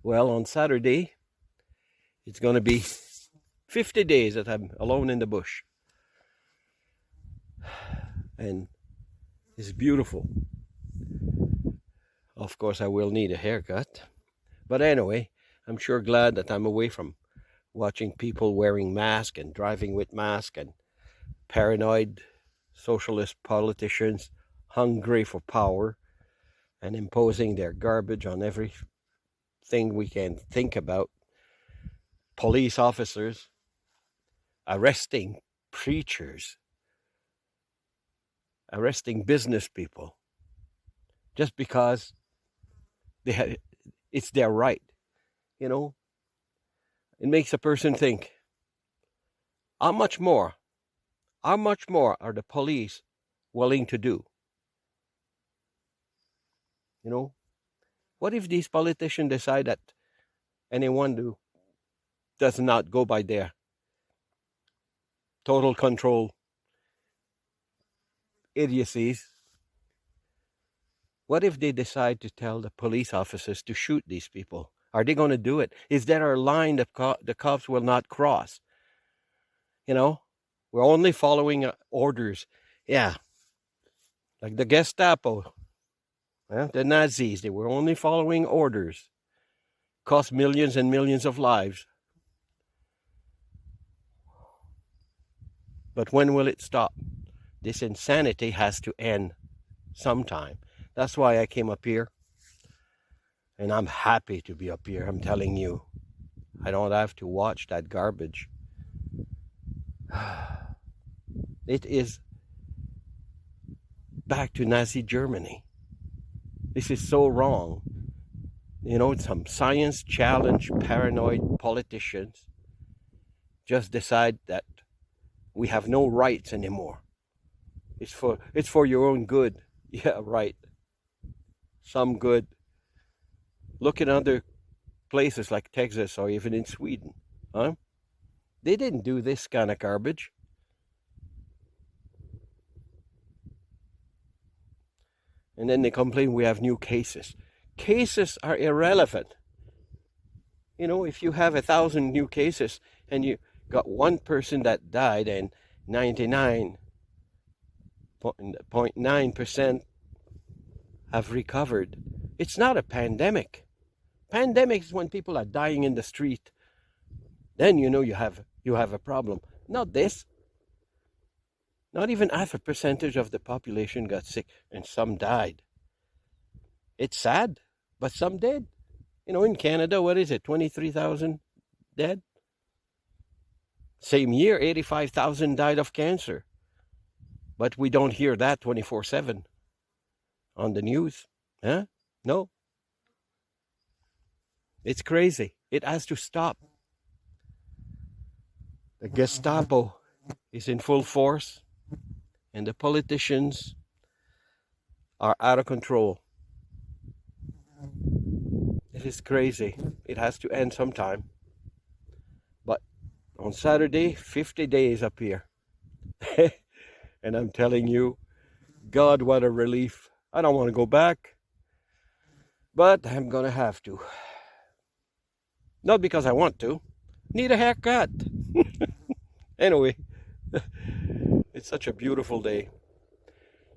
Well, on Saturday, it's going to be 50 days that I'm alone in the bush. And it's beautiful. Of course, I will need a haircut. But anyway, I'm sure glad that I'm away from watching people wearing masks and driving with masks and paranoid socialist politicians hungry for power and imposing their garbage on everything we can think about. Police officers arresting preachers, arresting business people just because it's their right. You know, it makes a person think, how much more are the police willing to do? You know, what if these politicians decide that anyone who does not go by their total control idiocies? What if they decide to tell the police officers to shoot these people? Are they going to do it? Is there a line that the cops will not cross? You know, we're only following orders. Yeah, like the Gestapo, the Nazis, they were only following orders. Cost millions and millions of lives. But when will it stop? This insanity has to end sometime. That's why I came up here. And I'm happy to be up here, I'm telling you. I don't have to watch that garbage. It is back to Nazi Germany. This is so wrong. You know, some science challenge paranoid politicians just decide that we have no rights anymore. It's for your own good. Yeah, right. Some good. Look at other places like Texas or even in Sweden. Huh? They didn't do this kind of garbage. And then they complain we have new cases. Cases are irrelevant. You know, if you have 1,000 new cases and you got one person that died and 99.9% have recovered, it's not a pandemic. Pandemic is when people are dying in the street. Then you know you have a problem. Not this. Not even half a percentage of the population got sick, and some died. It's sad, but some did. You know, in Canada, what is it, 23,000 dead? Same year, 85,000 died of cancer. But we don't hear that 24/7 on the news. Huh? No. It's crazy. It has to stop. The Gestapo is in full force, and the politicians are out of control. It is crazy. It has to end sometime. But on Saturday, 50 days up here. And I'm telling you, God, what a relief. I don't want to go back, but I'm going to have to. Not because I want to. Need a haircut. Anyway, it's such a beautiful day.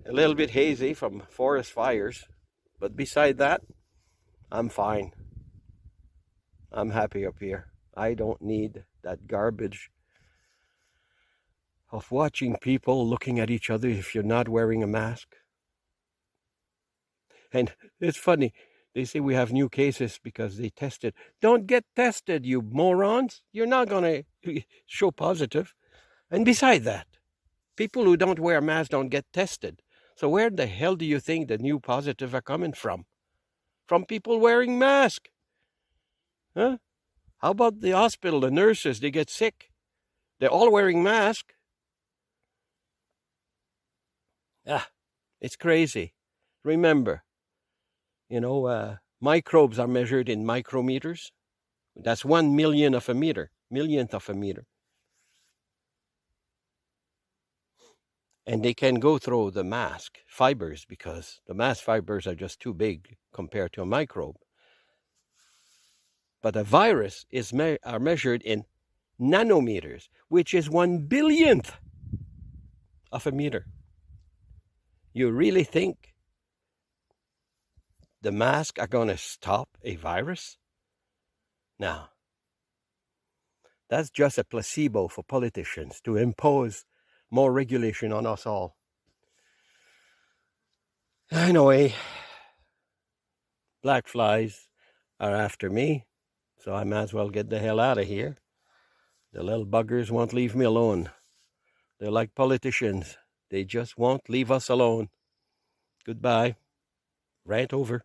A little bit hazy from forest fires, but beside that, I'm fine. I'm happy up here. I don't need that garbage of watching people looking at each other if you're not wearing a mask. And it's funny, they say we have new cases because they tested. Don't get tested, you morons. You're not going to show positive. And beside that, people who don't wear masks don't get tested. So where the hell do you think the new positive are coming from? From people wearing masks. Huh? How about the hospital, the nurses, they get sick. They're all wearing masks. It's crazy. Remember, microbes are measured in micrometers. That's 1 millionth of a meter. And they can go through the mask fibers because the mask fibers are just too big compared to a microbe. But a virus are measured in nanometers, which is 1/1000th of a meter. You really think the masks are going to stop a virus? No. That's just a placebo for politicians to impose more regulation on us all. Anyway, black flies are after me, so I might as well get the hell out of here. The little buggers won't leave me alone. They're like politicians. They just won't leave us alone. Goodbye. Rant over.